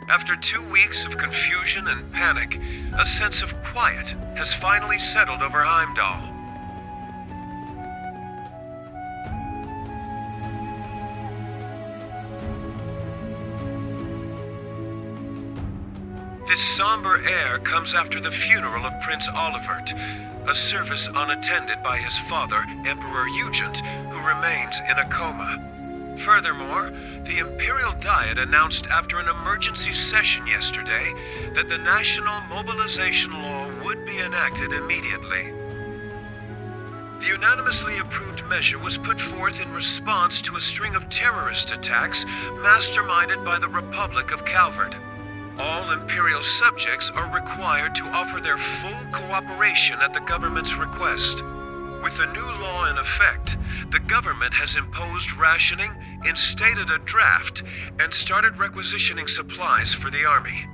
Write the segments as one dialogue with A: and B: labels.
A: After 2 weeks of confusion and panic, a sense of quiet has finally settled over Heimdall. This somber air comes after the funeral of Prince Olivert, a service unattended by his father, Emperor Eugent, who remains in a coma. Furthermore, the Imperial Diet announced after an emergency session yesterday that the national mobilization law would be enacted immediately. The unanimously approved measure was put forth in response to a string of terrorist attacks masterminded by the Republic of Calvard. All Imperial subjects are required to offer their full cooperation at the government's request. With the new law in effect, the government has imposed rationing, instated a draft, and started requisitioning supplies for the army.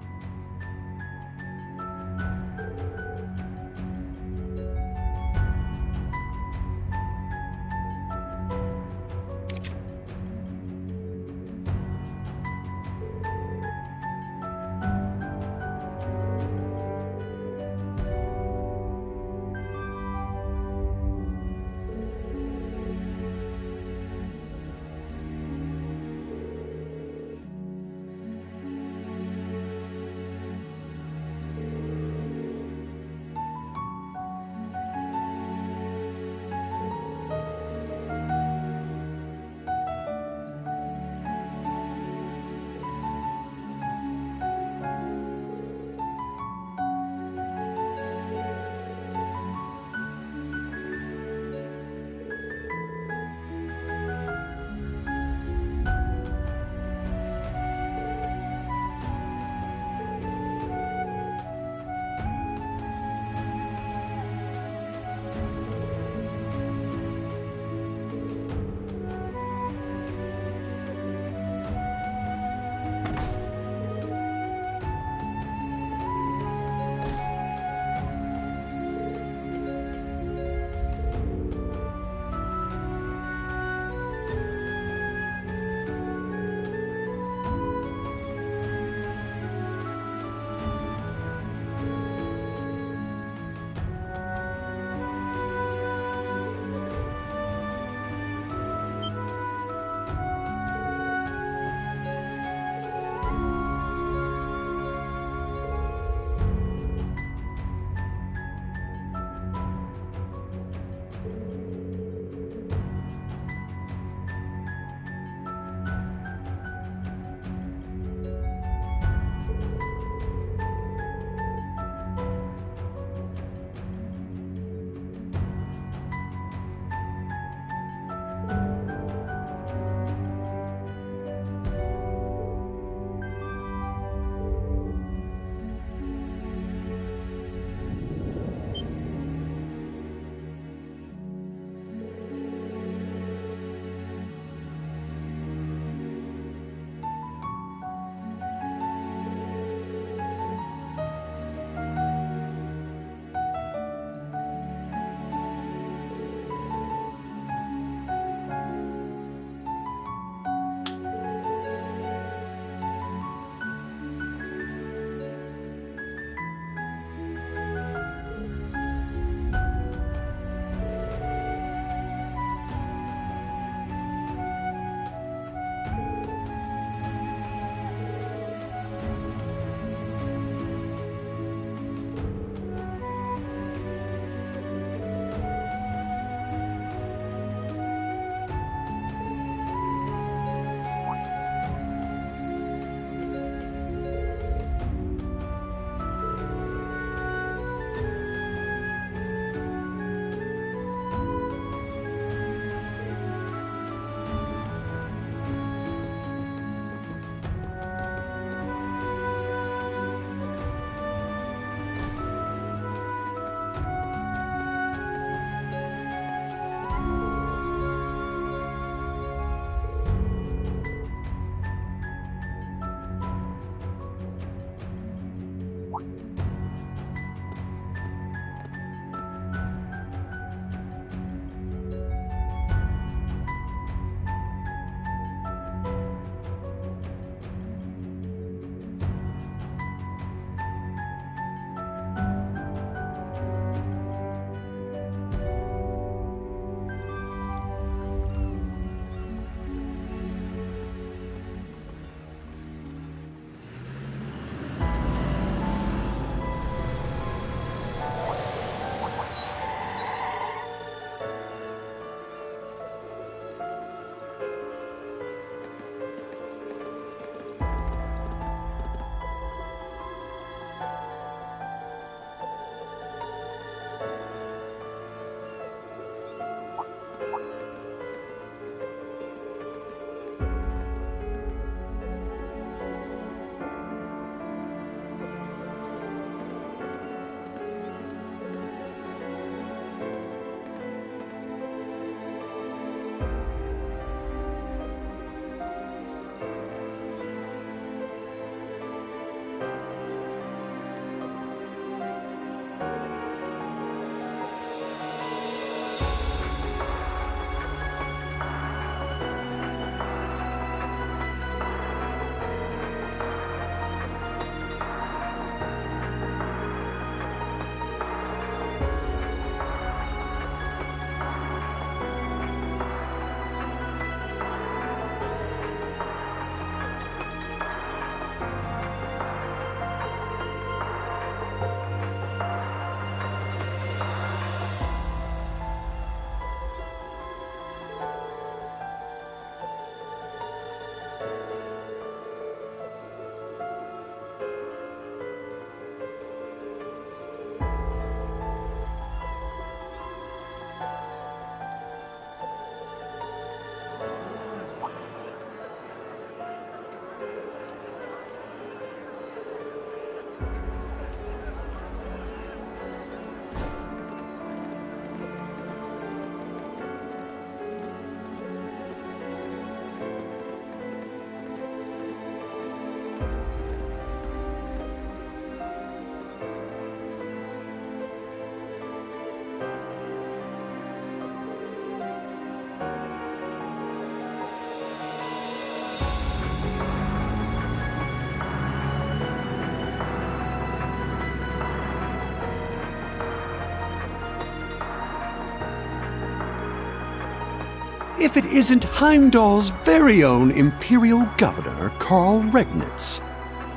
B: if it isn't Heimdall's very own Imperial Governor, Karl Regnitz.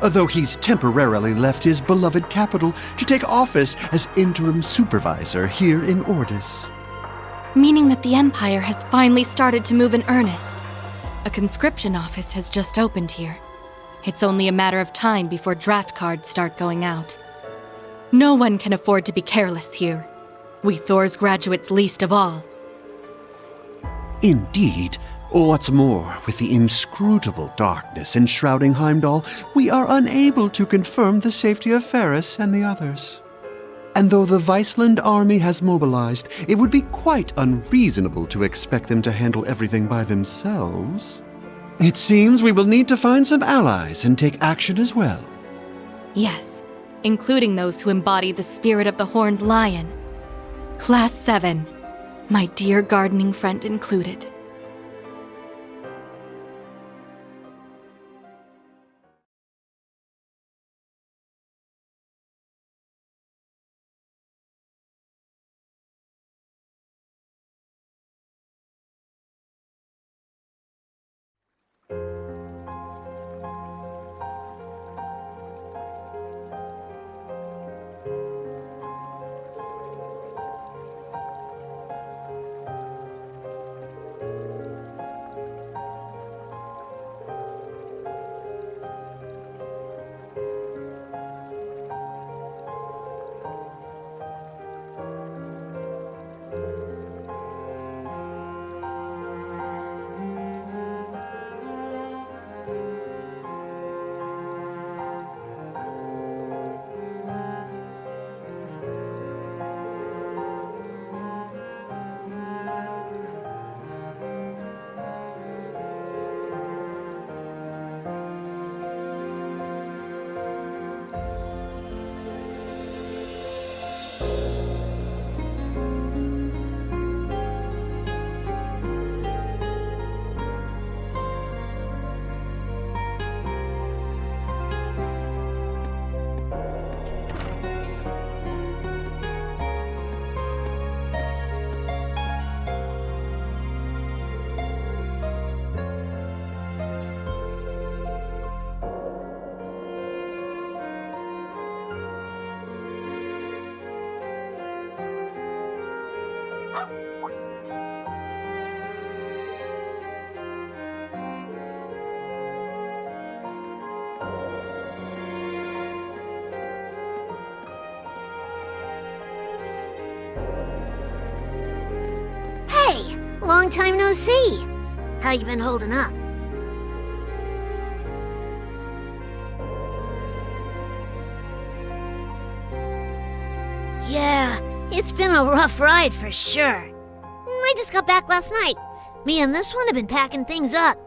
B: Though he's temporarily left his beloved capital to take office as interim supervisor here in Ordis.
C: Meaning that the Empire has finally started to move in earnest. A conscription office has just opened here. It's only a matter of time before draft cards start going out. No one can afford to be careless here. We Thor's graduates least of all.
B: Indeed. What's more, with the inscrutable darkness enshrouding Heimdall, we are unable to confirm the safety of Ferris and the others. And though the Viceland army has mobilized, it would be quite unreasonable to expect them to handle everything by themselves. It seems we will need to find some allies and take action as well.
C: Yes, including those who embody the spirit of the Horned Lion. Class 7, my dear gardening friend included.
D: Long time no see. How you been holding up? Yeah, it's been a rough ride for sure. I just got back last night. Me and this one have been packing things up.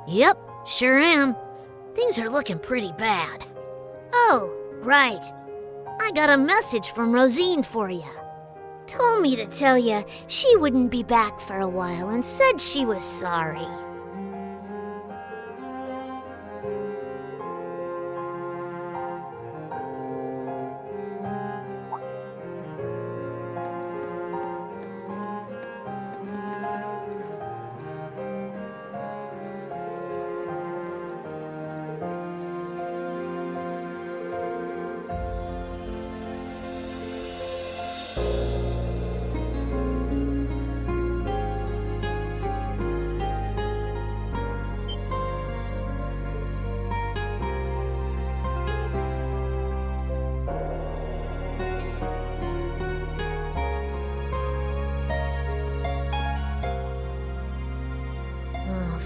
D: Yep, sure am. Things are looking pretty bad. Oh, right. I got a message from Rosine for you. Told me to tell you she wouldn't be back for a while and said she was sorry.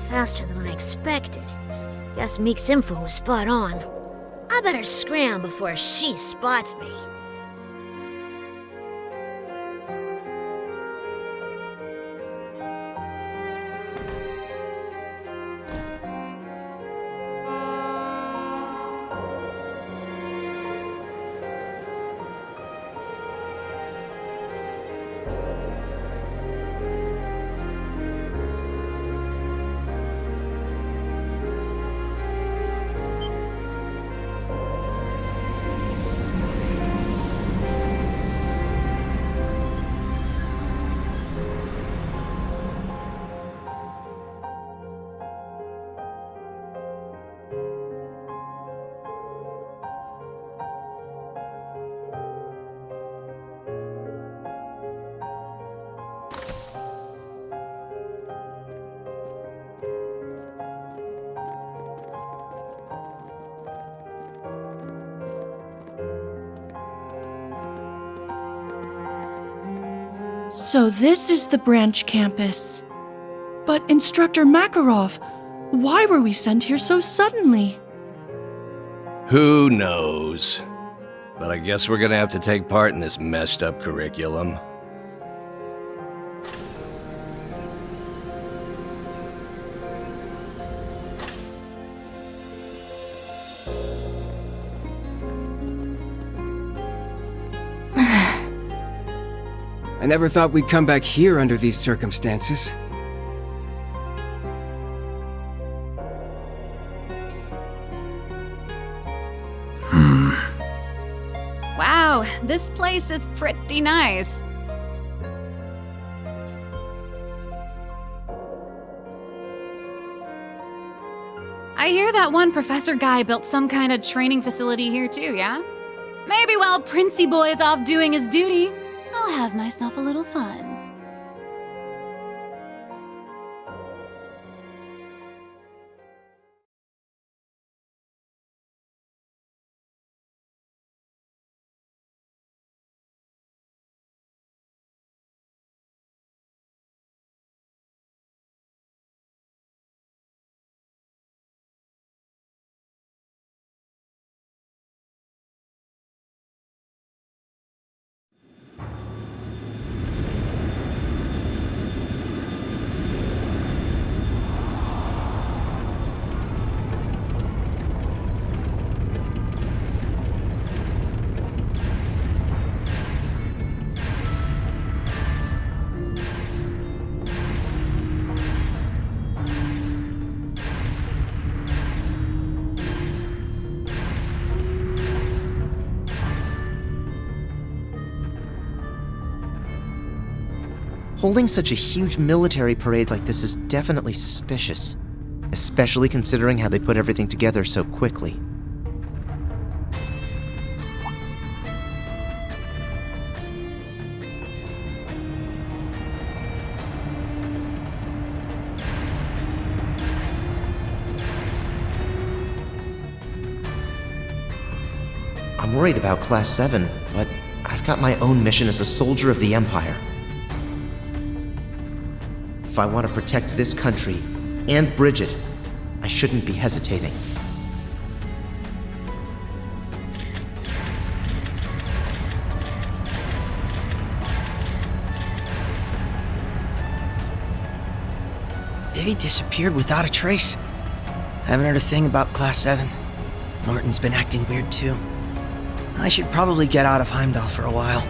D: Faster than I expected. Guess Meek's info was spot on. I better scram before she spots me.
E: So this is the branch campus. But Instructor Makarov, why were we sent here so suddenly?
F: Who knows? But I guess we're gonna have to take part in this messed up curriculum.
G: I never thought we'd come back here under these circumstances.
H: Wow, this place is pretty nice. I hear that one professor guy built some kind of training facility here too, yeah? Maybe while Princey Boy's off doing his duty, I'll have myself a little fun.
I: Holding such a huge military parade like this is definitely suspicious, especially considering how they put everything together so quickly. I'm worried about Class 7, but I've got my own mission as a soldier of the Empire. If I want to protect this country, and Bridget, I shouldn't be hesitating.
J: They disappeared without a trace. I haven't heard a thing about Class 7. Norton's been acting weird too. I should probably get out of Heimdall for a while.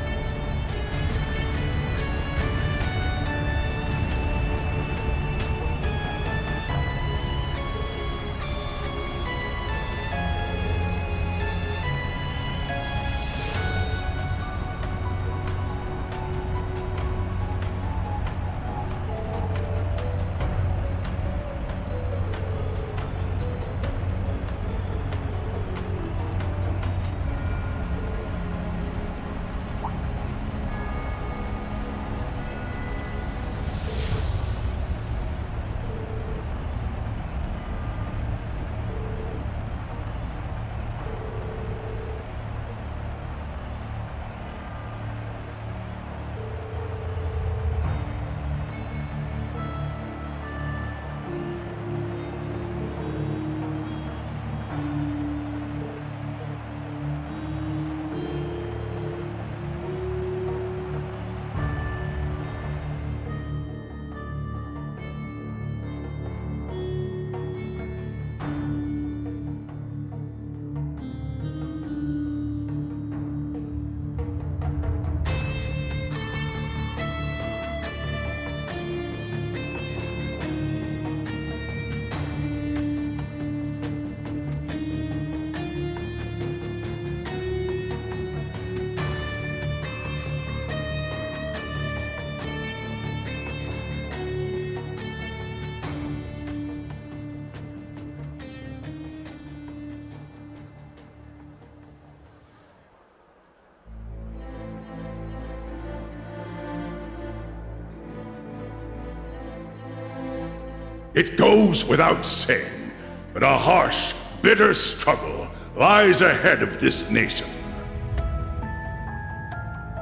K: It goes without saying, but a harsh, bitter struggle lies ahead of this nation.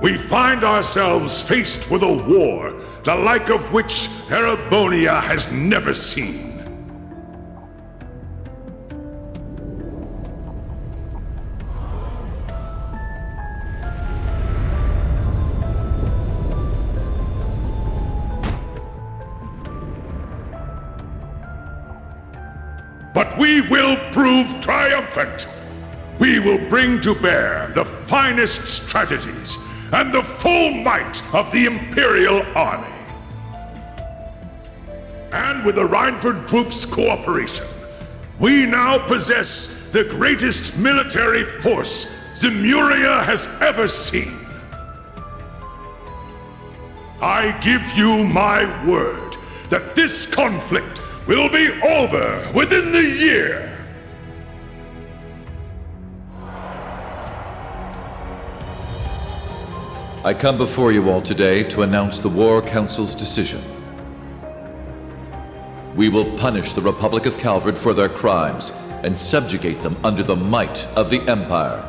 K: We find ourselves faced with a war, the like of which Erebonia has never seen. But we will prove triumphant. We will bring to bear the finest strategies and the full might of the Imperial Army. And with the Rhineford Group's cooperation, we now possess the greatest military force Zemuria has ever seen. I give you my word that this conflict will be over within the year.
L: I come before you all today to announce the War Council's decision. We will punish the Republic of Calvard for their crimes and subjugate them under the might of the Empire.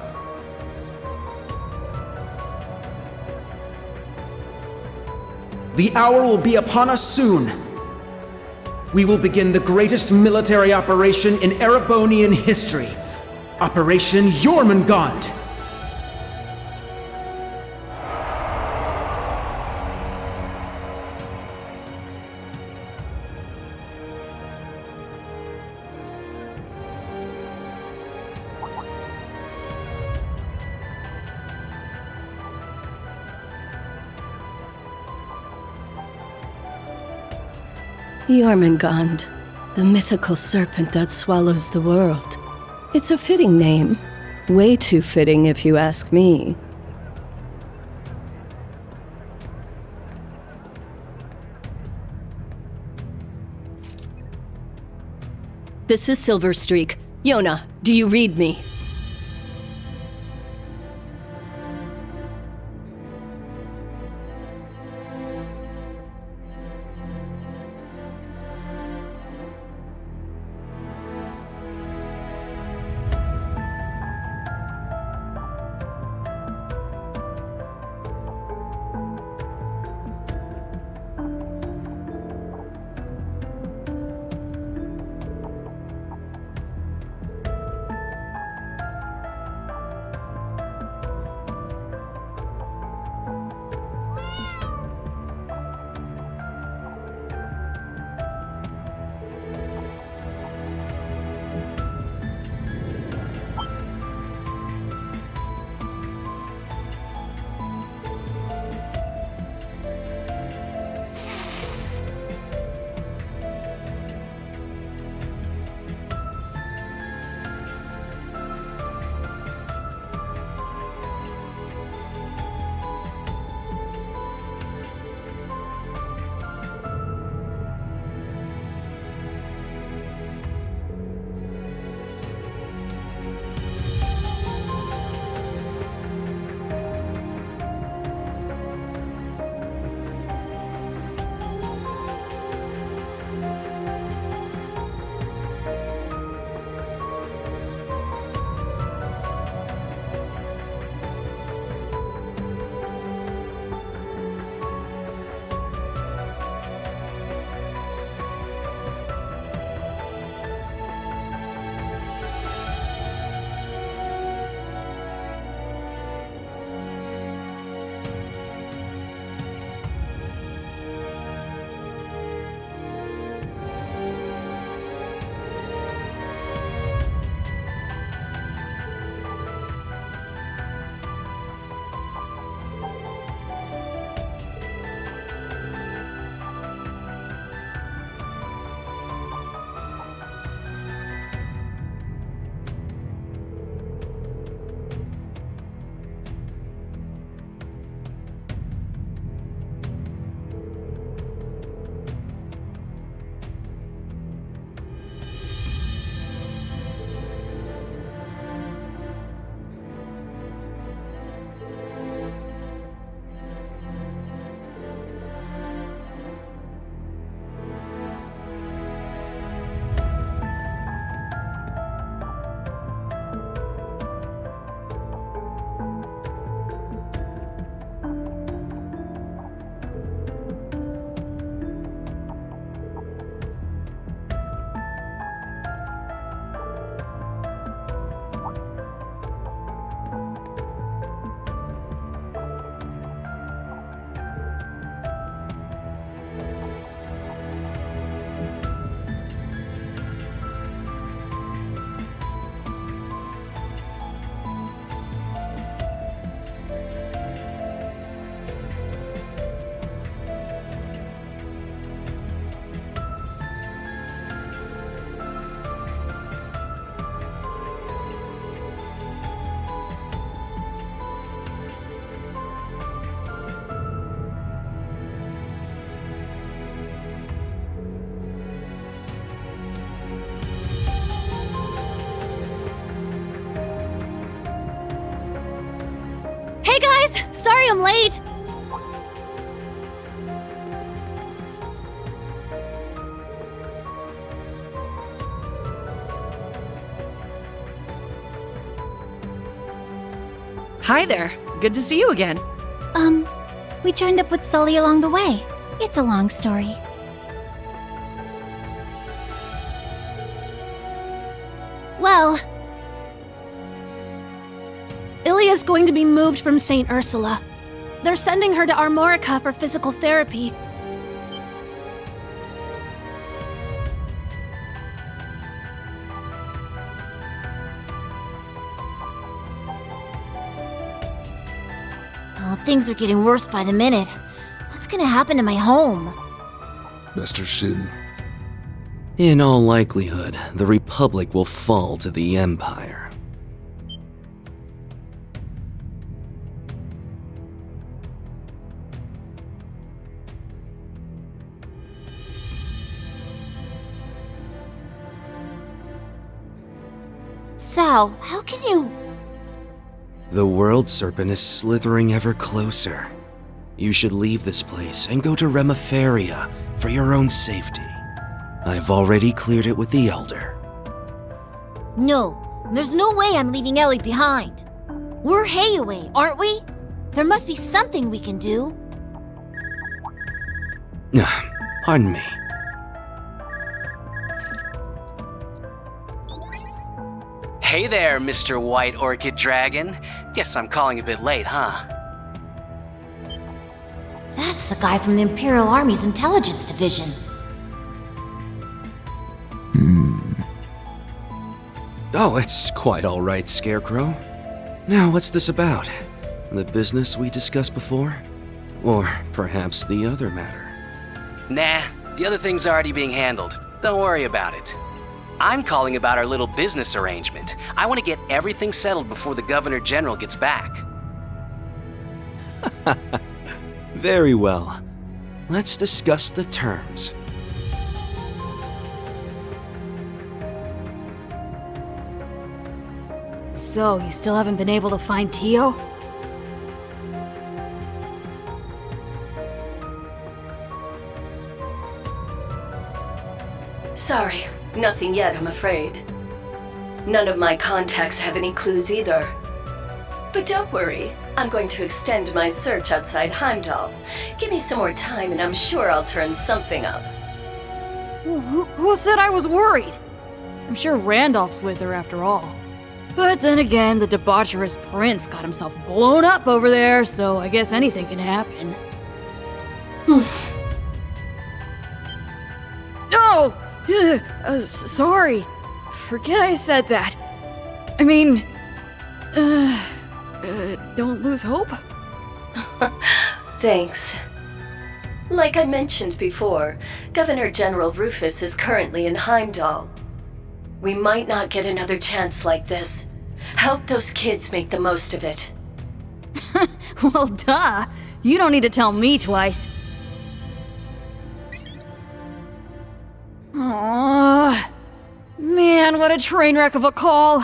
M: The hour will be upon us soon. We will begin the greatest military operation in Erebonian history. Operation Jormungand.
N: Jormungand, the mythical serpent that swallows the world. It's a fitting name. Way too fitting, if you ask me. This is Silverstreak. Yona, do you read me?
D: Sorry I'm late.
E: Hi there. Good to see you again.
O: We joined up with Sully along the way. It's a long story.
D: Well, Ilia's going to be moved from St. Ursula. They're sending her to Armorica for physical therapy.
O: Oh, things are getting worse by the minute. What's gonna happen to my home?
P: Mr. Shin.
I: In all likelihood, the Republic will fall to the Empire.
O: Sal, how can you...
I: The World Serpent is slithering ever closer. You should leave this place and go to Remiferia for your own safety. I've already cleared it with the Elder.
O: No, there's no way I'm leaving Ellie behind. We're Hayaway, aren't we? There must be something we can do.
I: Pardon me.
Q: Hey there, Mr. White Orchid Dragon. Guess I'm calling a bit late, huh?
O: That's the guy from the Imperial Army's intelligence division.
I: Oh, it's quite all right, Scarecrow. Now, what's this about? The business we discussed before? Or perhaps the other matter?
Q: Nah, the other thing's already being handled. Don't worry about it. I'm calling about our little business arrangement. I want to get everything settled before the Governor General gets back.
I: Very well. Let's discuss the terms.
C: So, you still haven't been able to find Tio?
R: Sorry, nothing yet, I'm afraid. None of my contacts have any clues either. But don't worry, I'm going to extend my search outside Heimdall. Give me some more time and I'm sure I'll turn something up.
C: Who said I was worried? I'm sure Randolph's with her after all. But then again, the debaucherous prince got himself blown up over there, so I guess anything can happen. No! Sorry. Forget I said that. I mean... don't lose hope?
R: Thanks. Like I mentioned before, Governor General Rufus is currently in Heimdall. We might not get another chance like this. Help those kids make the most of it.
C: Well, duh. You don't need to tell me twice. Aww. Man, what a train wreck of a call.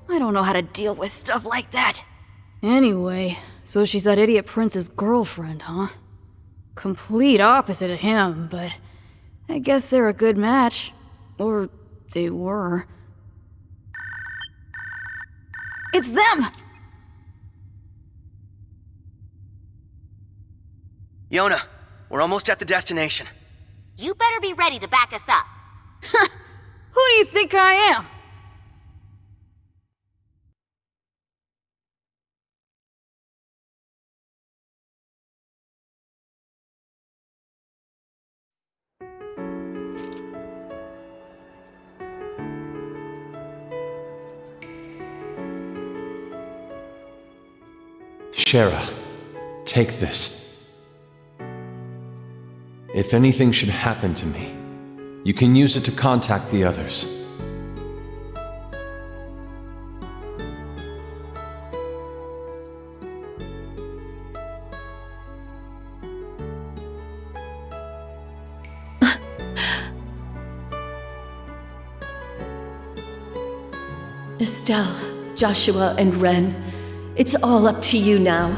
C: I don't know how to deal with stuff like that. Anyway, so she's that idiot prince's girlfriend, huh? Complete opposite of him, but I guess they're a good match. Or they were. It's them!
J: Yona, we're almost at the destination.
O: You better be ready to back us up.
C: Who do you think I am?
S: Shara, take this. If anything should happen to me, you can use it to contact the others.
N: Estelle, Joshua, and Ren, it's all up to you now.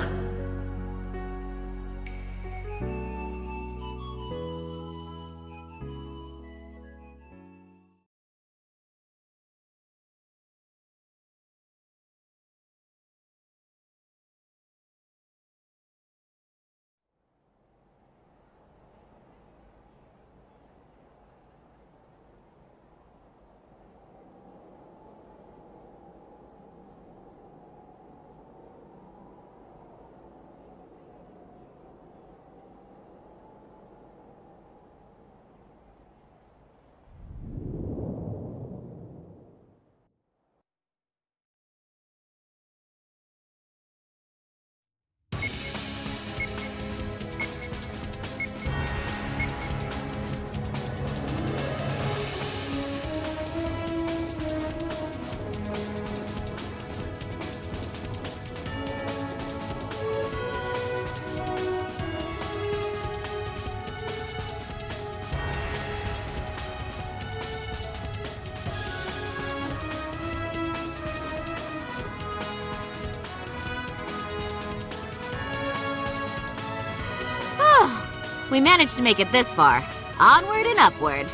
T: we managed to make it this far. Onward and upward.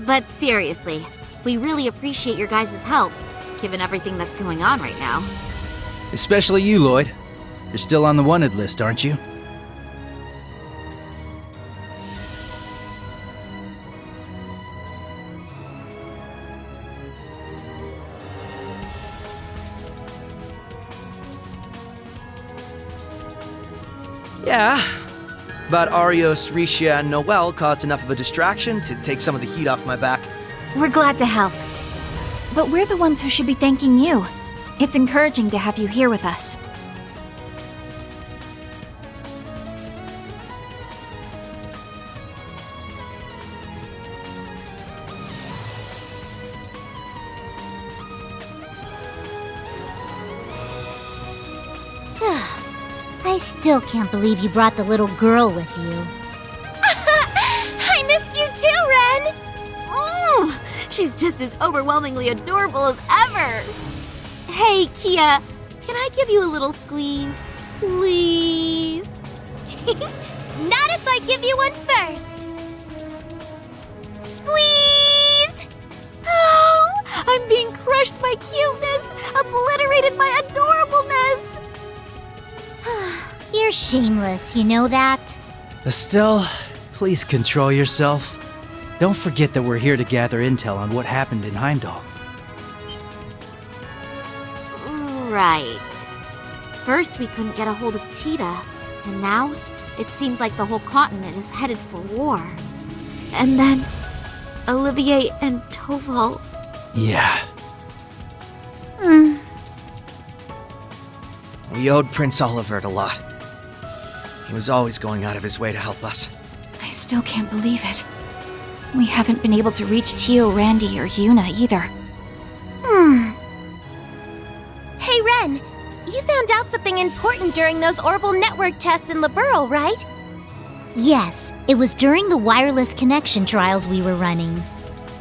T: But seriously, we really appreciate your guys' help, given everything that's going on right now.
U: Especially you, Lloyd. You're still on the wanted list, aren't you?
J: Yeah. But Arios, Risha, and Noel caused enough of a distraction to take some of the heat off my back.
C: We're glad to help. But we're the ones who should be thanking you. It's encouraging to have you here with us.
D: I still can't believe you brought the little girl with you.
O: I missed you too, Ren!
T: She's just as overwhelmingly adorable as ever!
O: Hey, Kia, can I give you a little squeeze? Please? Not if I give you one first! Squeeze! Oh, I'm being crushed by cuteness, obliterated by adorableness!
D: You're shameless, you know that?
U: Estelle, please control yourself. Don't forget that we're here to gather intel on what happened in Heimdall.
T: Right. First we couldn't get a hold of Tita, and now it seems like the whole continent is headed for war. And then Olivier and Toval.
U: Yeah.
J: We owed Prince Olivert a lot. He was always going out of his way to help us.
C: I still can't believe it. We haven't been able to reach Tio, Randy, or Yuna either.
O: Hey, Ren, you found out something important during those orbital network tests in Liberl, right?
D: Yes, it was during the wireless connection trials we were running.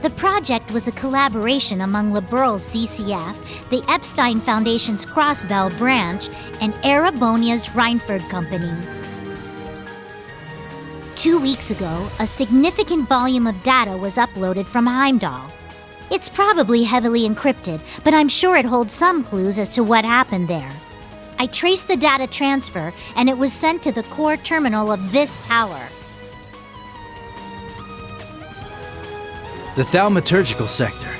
D: The project was a collaboration among Liberl's CCF, the Epstein Foundation's Crossbell branch, and Erebonia's Reinford Company. 2 weeks ago, a significant volume of data was uploaded from Heimdall. It's probably heavily encrypted, but I'm sure it holds some clues as to what happened there. I traced the data transfer, and it was sent to the core terminal of this tower.
U: The thaumaturgical sector.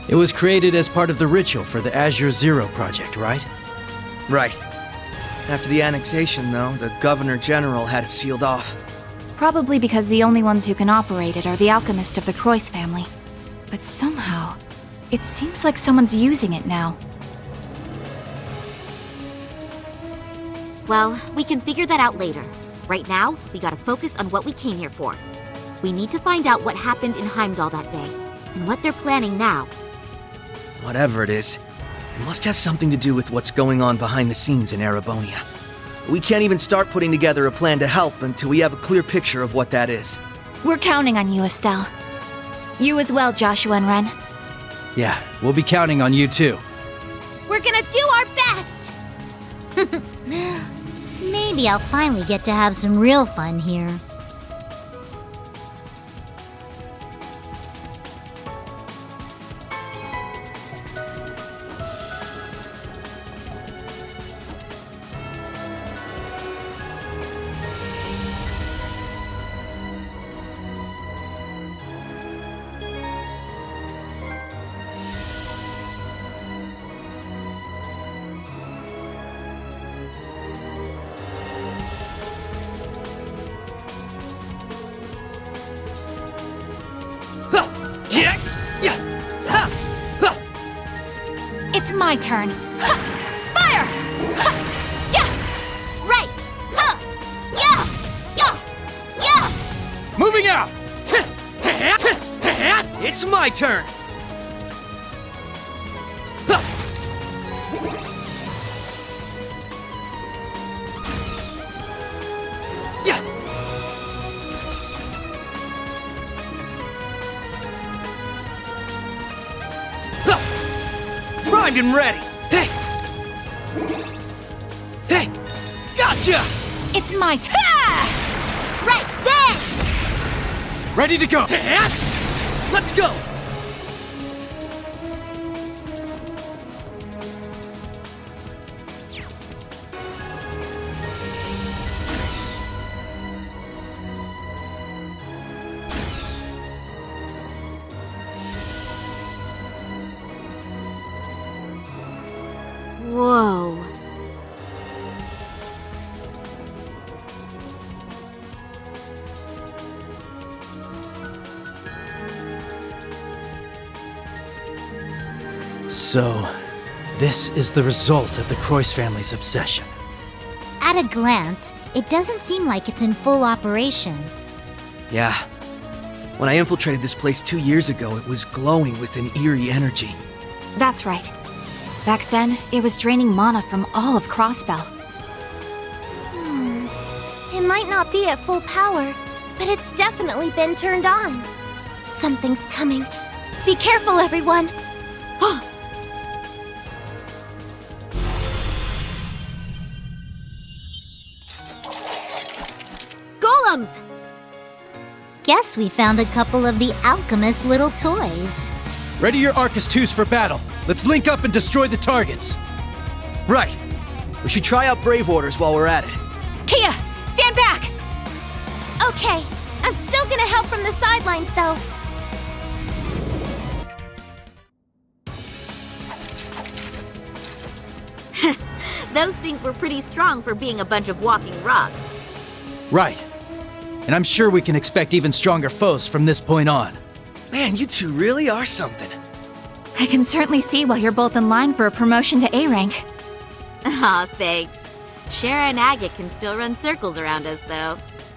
U: It was created as part of the ritual for the Azure Zero project, right?
J: Right. After the annexation, though, the Governor General had it sealed off.
C: Probably because the only ones who can operate it are the alchemists of the Croix family. But somehow, it seems like someone's using it now.
T: Well, we can figure that out later. Right now, we gotta focus on what we came here for. We need to find out what happened in Heimdall that day, and what they're planning now.
J: Whatever it is, it must have something to do with what's going on behind the scenes in Erebonia. We can't even start putting together a plan to help until we have a clear picture of what that is.
C: We're counting on you, Estelle. You as well, Joshua and Ren.
U: Yeah, we'll be counting on you too.
O: We're gonna do our best!
D: Maybe I'll finally get to have some real fun here.
C: It's my turn. Ha! Fire! Ha! Yeah!
O: Right! Ha! Yeah! Yeah! Yeah!
U: Moving out!
J: It's my turn!
U: primed and ready! Hey! Hey! Gotcha!
C: It's my turn!
O: Right there!
U: Ready to go! Let's go!
T: Whoa.
U: So, this is the result of the Croyce family's obsession.
D: At a glance, it doesn't seem like it's in full operation.
J: Yeah. When I infiltrated this place 2 years ago, it was glowing with an eerie energy.
C: That's right. Back then, it was draining mana from all of Crossbell.
O: It might not be at full power, but it's definitely been turned on. Something's coming. Be careful, everyone!
T: Golems!
D: Guess we found a couple of the alchemist's little toys.
U: Ready your Arcus 2s for battle. Let's link up and destroy the targets.
J: Right. We should try out Brave Orders while we're at it.
C: Kia, stand back!
O: Okay, I'm still gonna help from the sidelines, though.
T: Those things were pretty strong for being a bunch of walking rocks.
U: Right. And I'm sure we can expect even stronger foes from this point on.
J: Man, you two really are something.
C: I can certainly see why you're both in line for a promotion to A rank.
T: Aw, thanks. Shara and Agate can still run circles around us, though.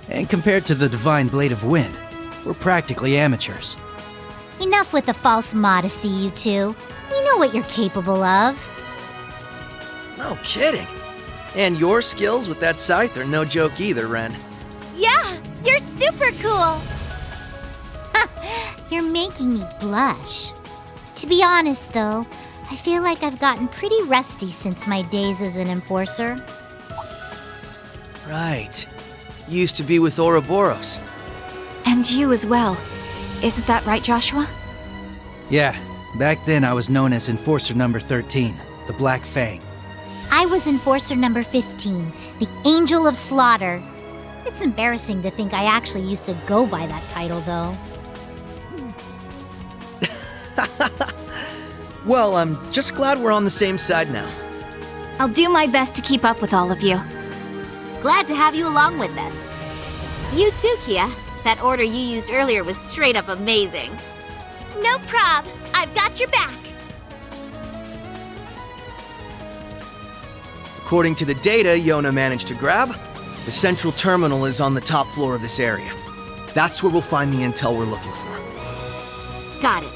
U: And compared to the Divine Blade of Wind, we're practically amateurs.
D: Enough with the false modesty, you two. We know what you're capable of.
J: No kidding. And your skills with that scythe are no joke either, Ren.
O: Yeah, you're super cool!
D: You're making me blush. To be honest, though, I feel like I've gotten pretty rusty since my days as an enforcer.
J: Right. You used to be with Ouroboros.
C: And you as well. Isn't that right, Joshua?
U: Yeah, back then I was known as Enforcer number 13, the Black Fang.
D: I was enforcer number 15, the Angel of Slaughter. It's embarrassing to think I actually used to go by that title, though.
J: Well, I'm just glad we're on the same side now.
C: I'll do my best to keep up with all of you.
T: Glad to have you along with us. You too, Kia. That order you used earlier was straight up amazing.
O: No prob. I've got your back.
J: According to the data Yona managed to grab, the central terminal is on the top floor of this area. That's where we'll find the intel we're looking for.
T: Got it.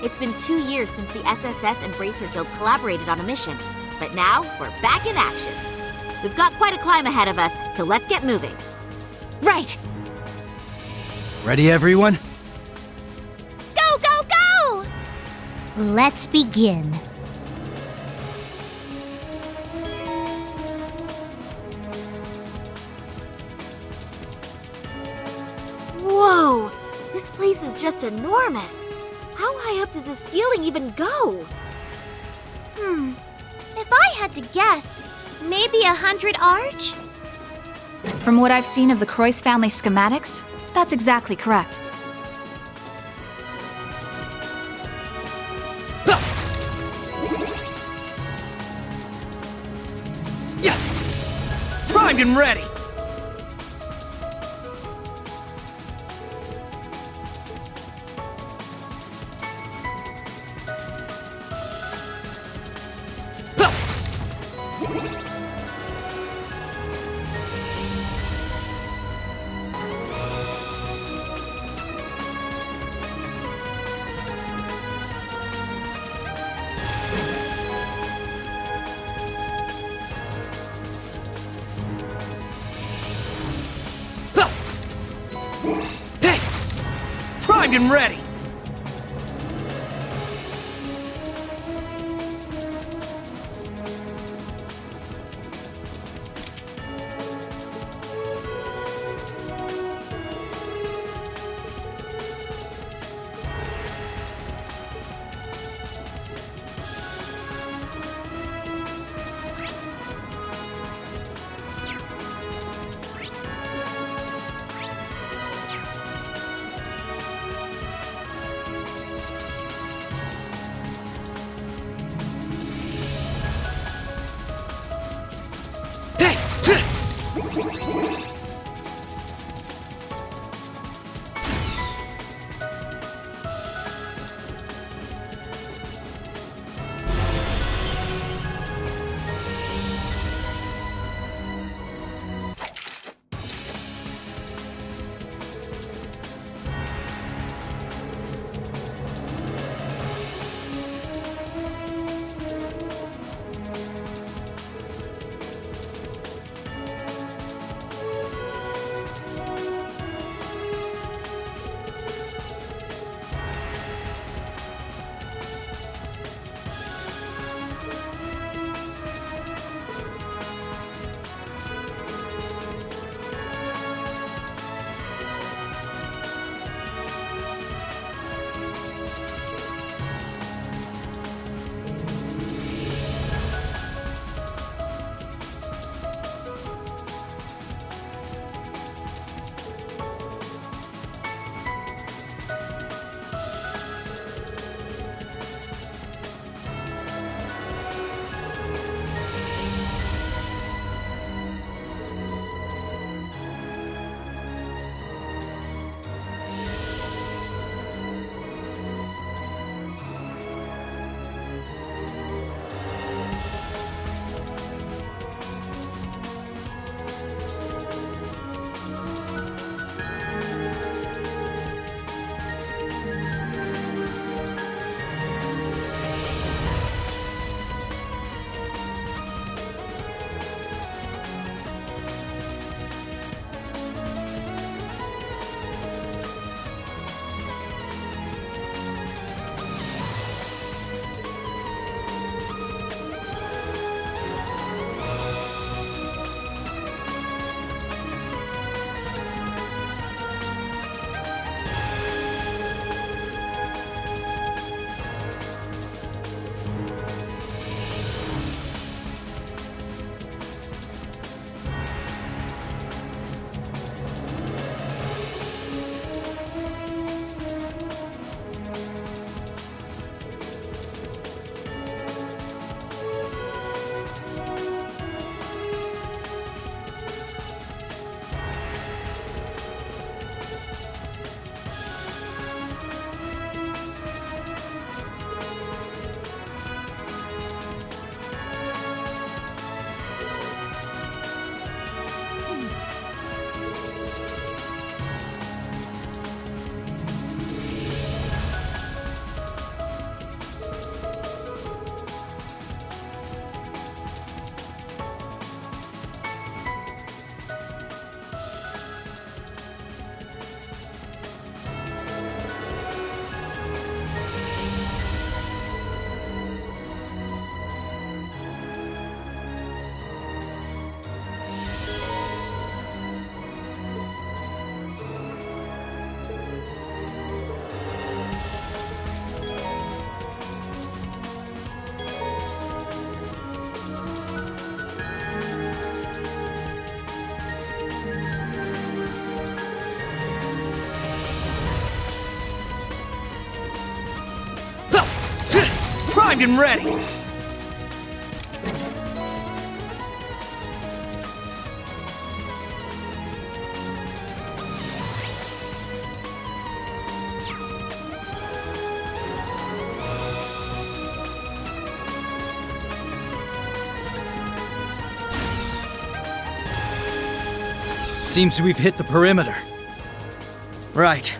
T: It's been 2 years since the SSS and Bracer Guild collaborated on a mission, but now we're back in action. We've got quite a climb ahead of us, so let's get moving.
C: Right!
U: Ready, everyone?
O: Go, go, go!
D: Let's begin.
T: Whoa! This place is just enormous. How high up does the ceiling even go?
O: If I had to guess, maybe 100 arch?
C: From what I've seen of the Croyce family schematics, that's exactly correct.
J: Yeah! Primed and ready! Primed and ready! primed and ready.
U: Seems we've hit the perimeter.
J: Right.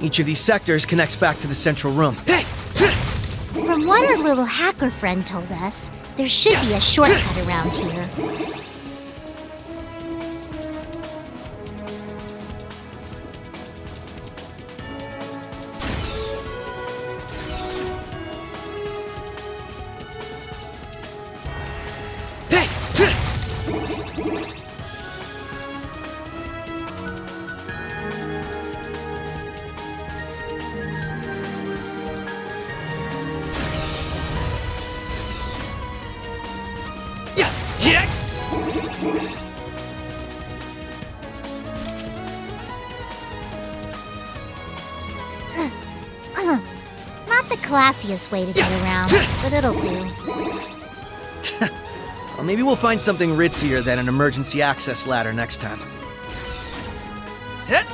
J: Each of these sectors connects back to the central room. Hey!
D: From what our little hacker friend told us, there should be a shortcut around here. Not the classiest way to get around, but it'll do.
J: Well, maybe we'll find something ritzier than an emergency access ladder next time. Hit!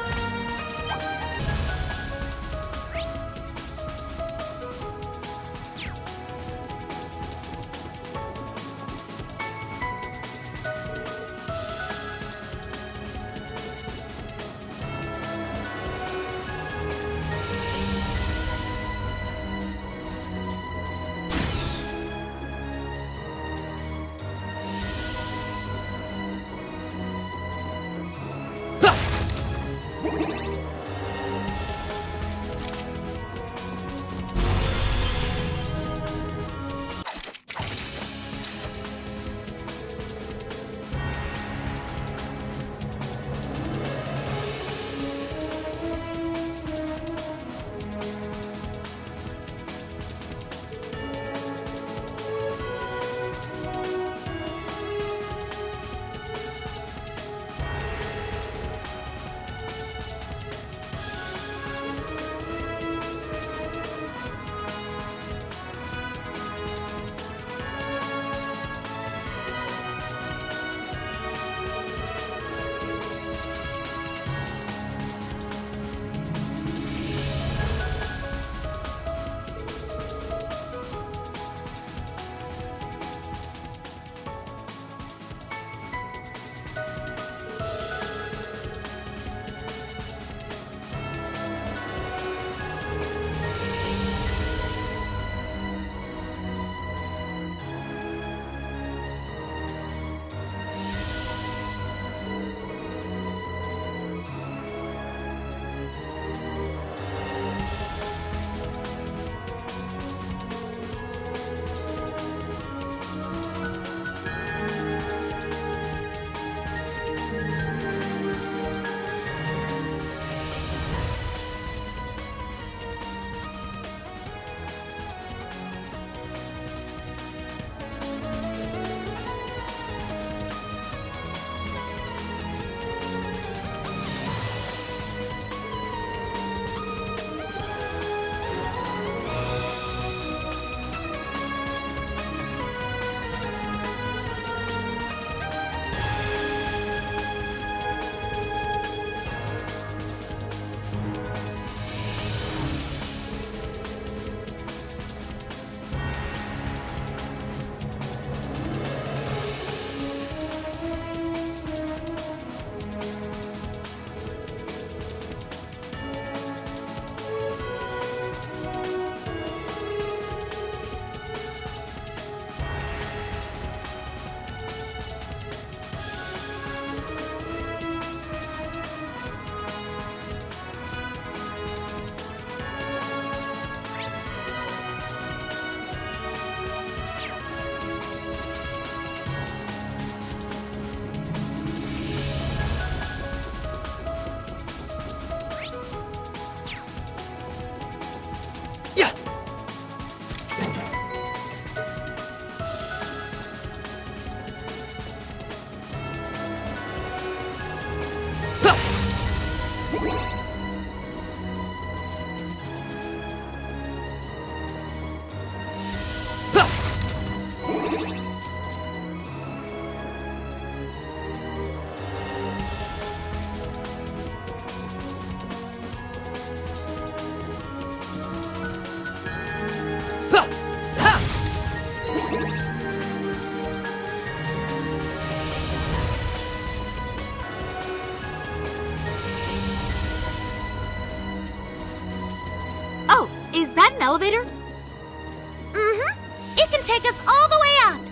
T: Is that an elevator? Mm-hmm. It can take us all the way up.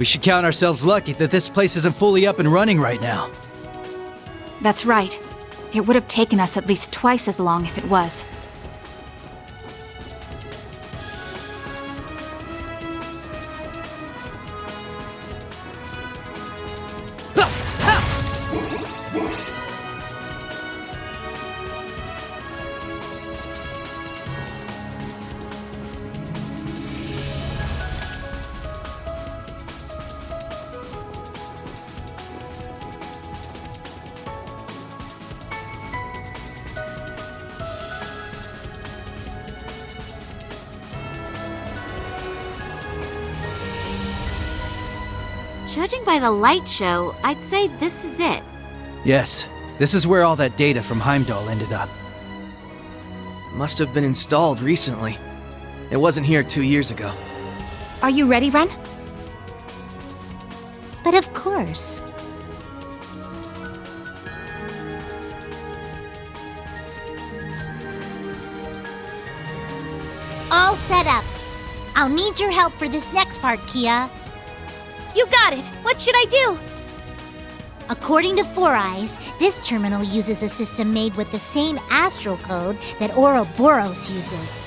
U: We should count ourselves lucky that this place isn't fully up and running right now.
A: That's right. It would have taken us at least twice as long if it was.
T: Judging by the light show, I'd say this is it.
U: Yes, this is where all that data from Heimdall ended up.
J: Must have been installed recently. It wasn't here 2 years ago.
A: Are you ready, Ren?
D: But of course. All set up. I'll need your help for this next part, Kia.
O: You got it! What should I do?
D: According to Four Eyes, this terminal uses a system made with the same astral code that Ouroboros uses.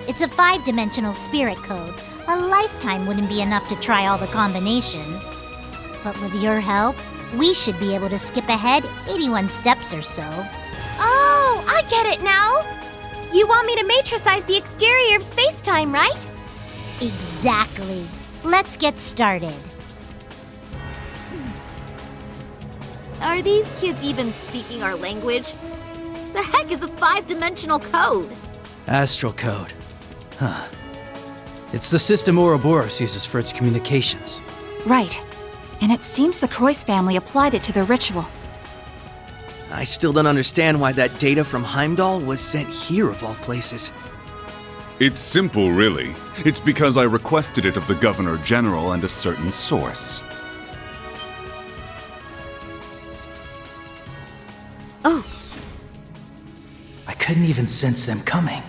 D: It's a 5-dimensional spirit code. A lifetime wouldn't be enough to try all the combinations. But with your help, we should be able to skip ahead 81 steps or so.
O: Oh, I get it now! You want me to matricize the exterior of space-time, right?
D: Exactly. Let's get started.
T: Are these kids even speaking our language? The heck is a 5-dimensional code?
U: Astral code. Huh. It's the system Ouroboros uses for its communications.
A: Right. And it seems the Croix family applied it to their ritual.
J: I still don't understand why that data from Heimdall was sent here of all places.
K: It's simple, really. It's because I requested it of the Governor General and a certain source.
T: Oh.
U: I couldn't even sense them coming.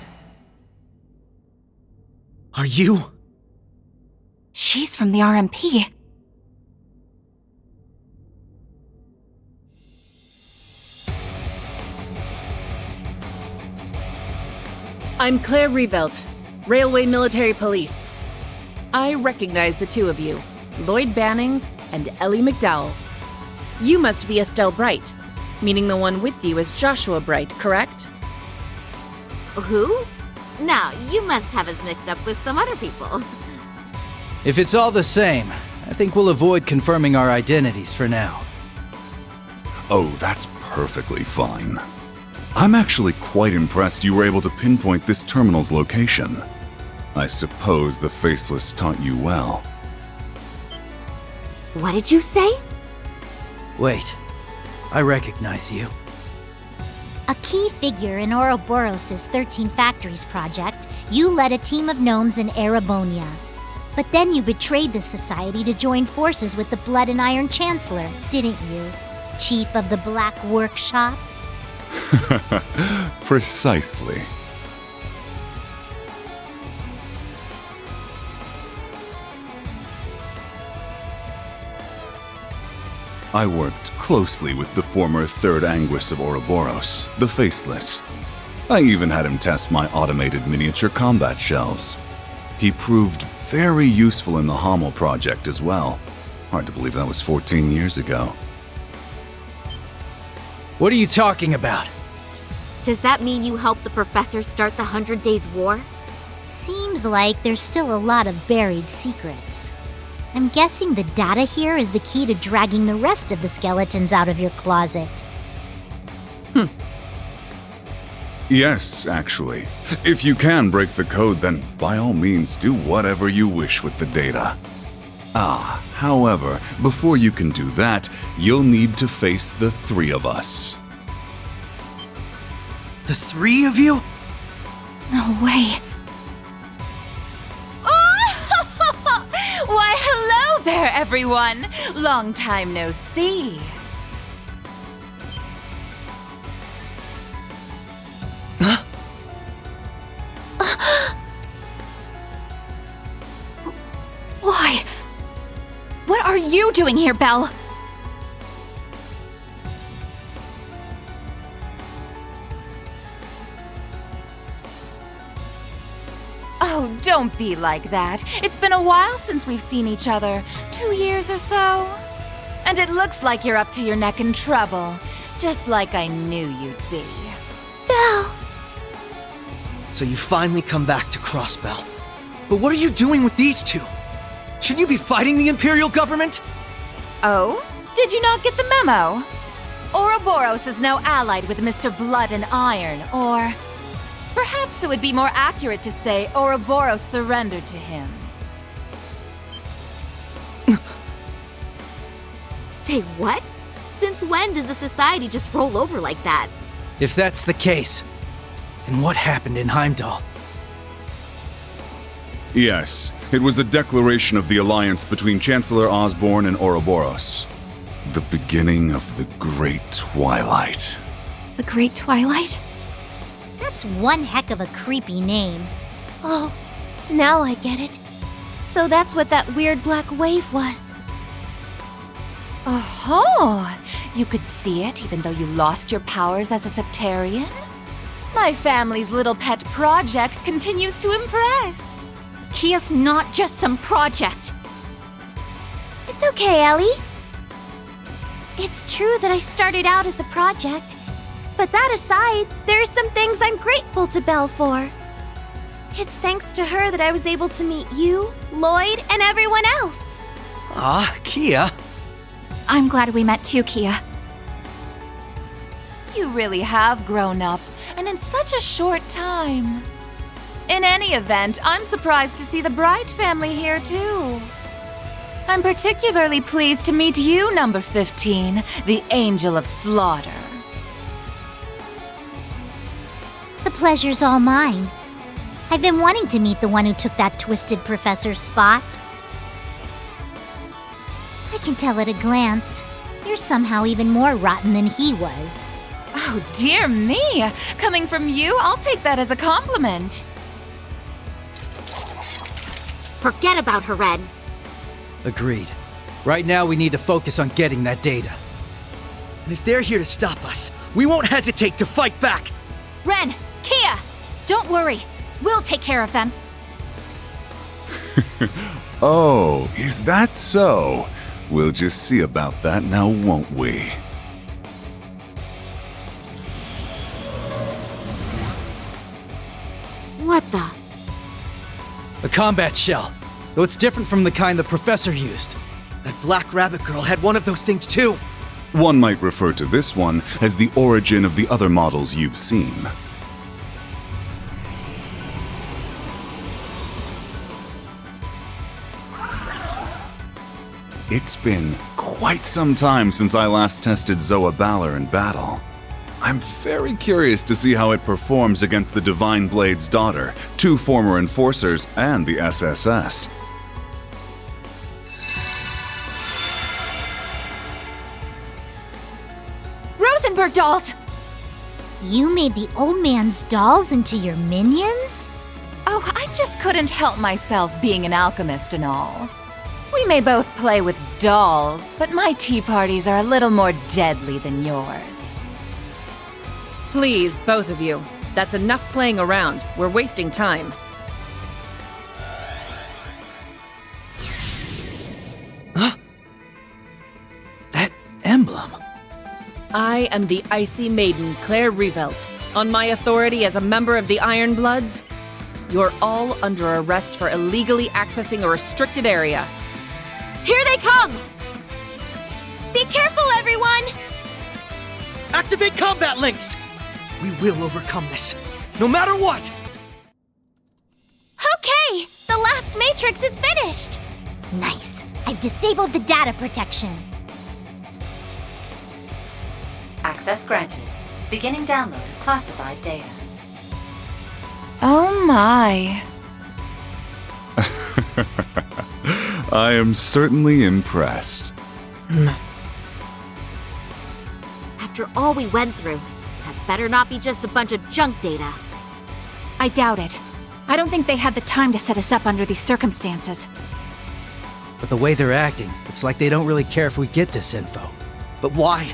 J: Are you?
A: She's from the RMP.
V: I'm Claire Revelt, Railway Military Police. I recognize the two of you, Lloyd Bannings and Ellie McDowell. You must be Estelle Bright, meaning the one with you is Joshua Bright, correct?
T: Who? No, you must have us mixed up with some other people.
U: If it's all the same, I think we'll avoid confirming our identities for now.
K: Oh, that's perfectly fine. I'm actually quite impressed you were able to pinpoint this terminal's location. I suppose the Faceless taught you well.
T: What did you say?
U: Wait, I recognize you.
D: A key figure in Ouroboros' 13 Factories project, you led a team of gnomes in Erebonia. But then you betrayed the society to join forces with the Blood and Iron Chancellor, didn't you? Chief of the Black Workshop?
K: Precisely. I worked closely with the former Third Anguis of Ouroboros, the Faceless. I even had him test my automated miniature combat shells. He proved very useful in the Hamel project as well. Hard to believe that was 14 years ago.
U: What are you talking about?
T: Does that mean you helped the professor start the 100 Days War?
D: Seems like there's still a lot of buried secrets. I'm guessing the data here is the key to dragging the rest of the skeletons out of your closet.
K: Yes, actually. If you can break the code, then by all means do whatever you wish with the data. However, before you can do that, you'll need to face the three of us.
J: The three of you?
A: No way.
W: Why, hello there, everyone! Long time no see.
A: you doing here, Belle?
W: Oh, don't be like that. It's been a while since we've seen each other. 2 years or so. And it looks like you're up to your neck in trouble. Just like I knew you'd be.
O: Belle!
J: So you finally come back to Crossbell. But what are you doing with these two? Should you be fighting the Imperial government?
W: Oh? Did you not get the memo? Ouroboros is now allied with Mr. Blood and Iron, or... perhaps it would be more accurate to say Ouroboros surrendered to him.
T: Say what? Since when does the society just roll over like that?
U: If that's the case, then what happened in Heimdall?
K: Yes, it was a declaration of the alliance between Chancellor Osborne and Ouroboros. The beginning of the Great Twilight.
A: The Great Twilight?
D: That's one heck of a creepy name.
O: Oh, now I get it. So that's what that weird black wave was.
W: Oh, you could see it even though you lost your powers as a Septarian? My family's little pet project continues to impress.
A: Kia's not just some project.
O: It's okay, Ellie. It's true that I started out as a project. But that aside, there are some things I'm grateful to Belle for. It's thanks to her that I was able to meet you, Lloyd, and everyone else.
J: Ah, Kia.
A: I'm glad we met too, Kia.
W: You really have grown up, and in such a short time. In any event, I'm surprised to see the Bright family here too. I'm particularly pleased to meet you, number 15, the Angel of Slaughter.
D: The pleasure's all mine. I've been wanting to meet the one who took that twisted professor's spot. I can tell at a glance. You're somehow even more rotten than he was.
W: Oh, dear me! Coming from you, I'll take that as a compliment.
T: Forget about her, Red.
U: Agreed. Right now we need to focus on getting that data.
J: And if they're here to stop us, we won't hesitate to fight back!
A: Ren! Kia! Don't worry. We'll take care of them.
K: Oh, is that so? We'll just see about that now, won't we?
T: What the?
U: A combat shell, though it's different from the kind the professor used.
J: That Black Rabbit girl had one of those things too.
K: One might refer to this one as the origin of the other models you've seen. It's been quite some time since I last tested Zoa Balor in battle. I'm very curious to see how it performs against the Divine Blade's daughter, 2 former enforcers, and the SSS.
A: Rosenberg dolls!
D: You made the old man's dolls into your minions?
W: Oh, I just couldn't help myself being an alchemist and all. We may both play with dolls, but my tea parties are a little more deadly than yours.
V: Please, both of you. That's enough playing around. We're wasting time.
U: Huh? That emblem.
V: I am the Icy Maiden, Claire Revelt. On my authority as a member of the Iron Bloods, you're all under arrest for illegally accessing a restricted area.
O: Here they come! Be careful, everyone!
J: Activate combat links! We will overcome this, no matter what!
O: Okay! The last matrix is finished!
D: Nice. I've disabled the data protection.
B: Access granted. Beginning download of classified data.
W: Oh my.
K: I am certainly impressed.
T: After all we went through, that better not be just a bunch of junk data.
A: I doubt it. I don't think they had the time to set us up under these circumstances.
U: But the way they're acting, it's like they don't really care if we get this info.
J: But why?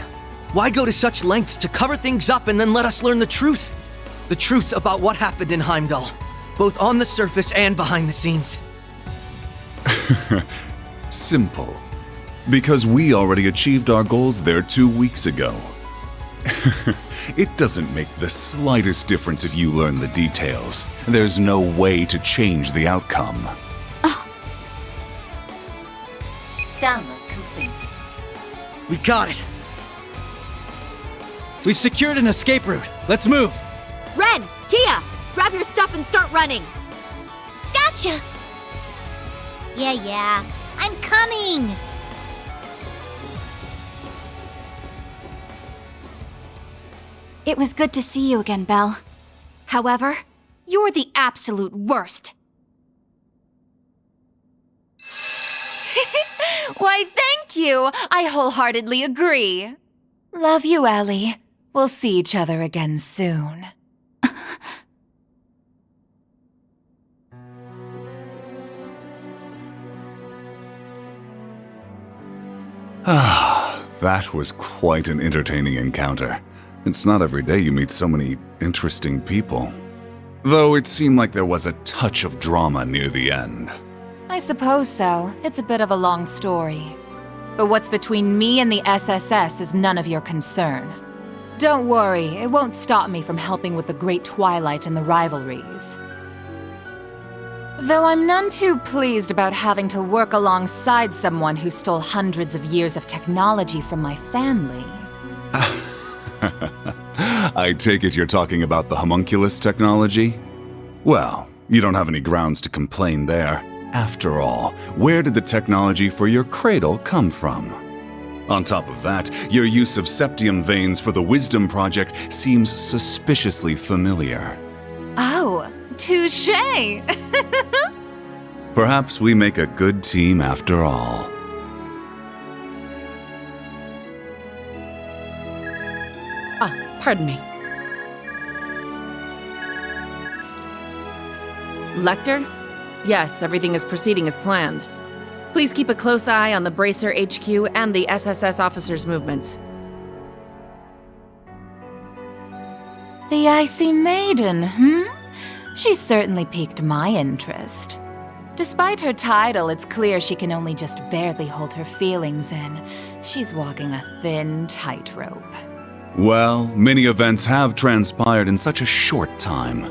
J: Why go to such lengths to cover things up and then let us learn the truth? The truth about what happened in Heimdall, both on the surface and behind the scenes.
K: Simple. Because we already achieved our goals there 2 weeks ago. It doesn't make the slightest difference if you learn the details. There's no way to change the outcome.
B: Download complete.
J: We got it!
U: We've secured an escape route. Let's move!
T: Ren! Kia! Grab your stuff and start running!
D: Gotcha! Yeah, I'm coming!
A: It was good to see you again, Belle. However, you're the absolute worst.
W: Why, thank you! I wholeheartedly agree. Love you, Ellie. We'll see each other again soon.
K: That was quite an entertaining encounter. It's not every day you meet so many interesting people. Though it seemed like there was a touch of drama near the end.
W: I suppose so. It's a bit of a long story. But what's between me and the SSS is none of your concern. Don't worry, it won't stop me from helping with the Great Twilight and the rivalries. Though I'm none too pleased about having to work alongside someone who stole hundreds of years of technology from my family.
K: I take it you're talking about the homunculus technology? Well, you don't have any grounds to complain there. After all, where did the technology for your cradle come from? On top of that, your use of septium veins for the Wisdom Project seems suspiciously familiar.
W: Oh, touché!
K: Perhaps we make a good team after all.
V: Pardon me. Lecter? Yes, everything is proceeding as planned. Please keep a close eye on the Bracer HQ and the SSS officers' movements.
W: The Icy Maiden, She certainly piqued my interest. Despite her title, it's clear she can only just barely hold her feelings in. She's walking a thin tightrope.
K: Well, many events have transpired in such a short time.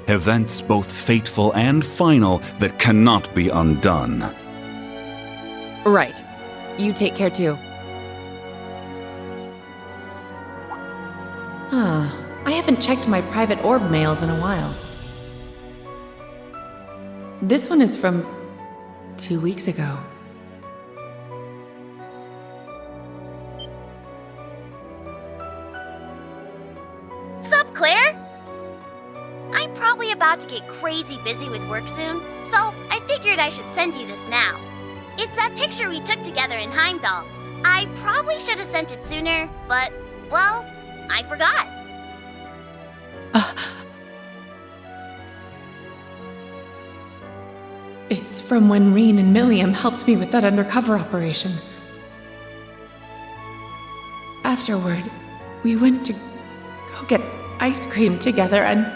K: Events both fateful and final that cannot be undone.
V: Right. You take care too. I haven't checked my private orb mails in a while. This one is from 2 weeks ago.
O: Sup, Claire? I'm probably about to get crazy busy with work soon, so I figured I should send you this now. It's that picture we took together in Heimdall. I probably should have sent it sooner, but, well, I forgot.
V: It's from when Reen and Milliam helped me with that undercover operation. Afterward, we went to go get ice cream together and...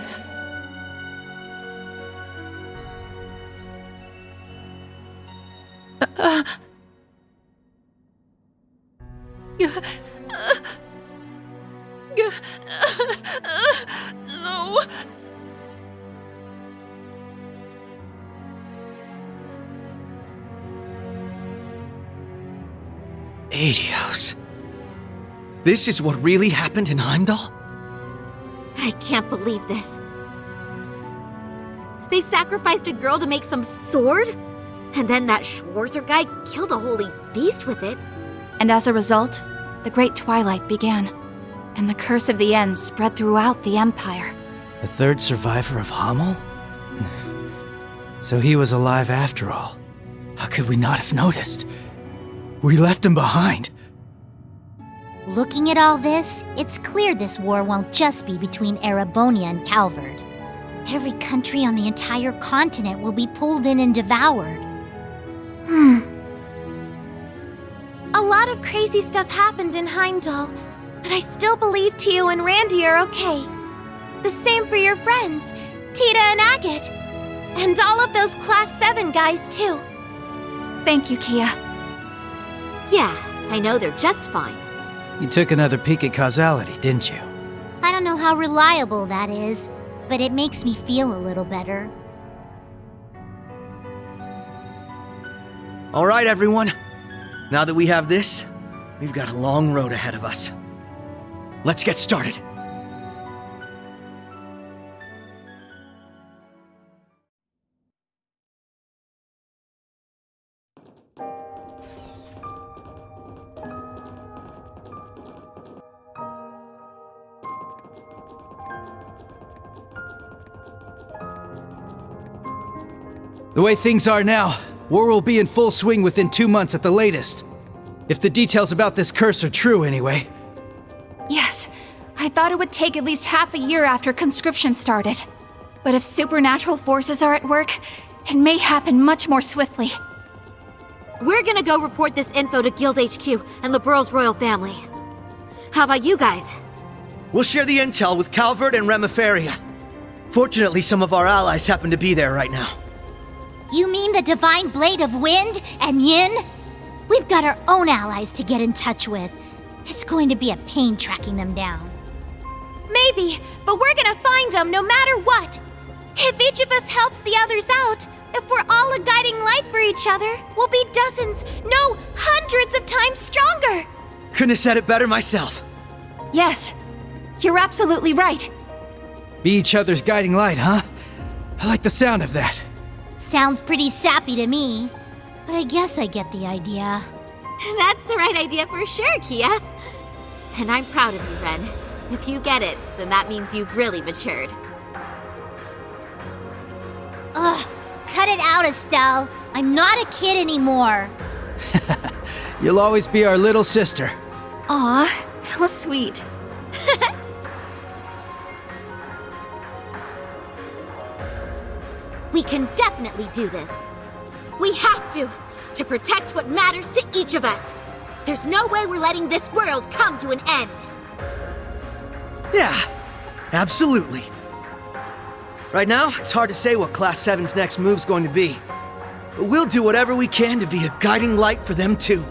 W: No.
J: Adios. This is what really happened in Heimdall?
T: I can't believe this. They sacrificed a girl to make some sword? And then that Schwarzer guy killed a holy beast with it.
A: And as a result, the Great Twilight began, and the curse of the End spread throughout the Empire.
U: The third survivor of Hamel? So he was alive after all. How could we not have noticed? We left him behind.
D: Looking at all this, it's clear this war won't just be between Erebonia and Calvard. Every country on the entire continent will be pulled in and devoured.
O: lot of crazy stuff happened in Heimdall, but I still believe Tio and Randy are okay. The same for your friends, Tita and Agate. And all of those Class 7 guys, too.
A: Thank you, Kia.
T: Yeah, I know they're just fine.
U: You took another peek at causality, didn't you?
D: I don't know how reliable that is, but it makes me feel a little better.
J: All right, everyone. Now that we have this, we've got a long road ahead of us. Let's get started.
U: The way things are now, war will be in full swing within 2 months at the latest. If the details about this curse are true, anyway.
A: Yes, I thought it would take at least half a year after conscription started. But if supernatural forces are at work, it may happen much more swiftly.
T: We're gonna go report this info to Guild HQ and the Burrow's royal family. How about you guys?
J: We'll share the intel with Calvert and Remiferia. Fortunately, some of our allies happen to be there right now.
D: You mean the Divine Blade of Wind and Yin? We've got our own allies to get in touch with. It's going to be a pain tracking them down.
O: Maybe, but we're gonna find them no matter what. If each of us helps the others out, if we're all a guiding light for each other, we'll be dozens, no, hundreds of times stronger.
J: Couldn't have said it better myself.
A: Yes, you're absolutely right.
U: Be each other's guiding light, huh? I like the sound of that.
D: Sounds pretty sappy to me, but I guess I get the idea.
T: That's the right idea for sure, Kia. And I'm proud of you, Ren. If you get it, then that means you've really matured.
D: Ugh, cut it out, Estelle. I'm not a kid anymore.
U: You'll always be our little sister.
A: Aw, how sweet.
T: We can definitely do this. We have to protect what matters to each of us. There's no way we're letting this world come to an end.
J: Yeah, absolutely. Right now, it's hard to say what Class 7's next move's going to be. But we'll do whatever we can to be a guiding light for them too.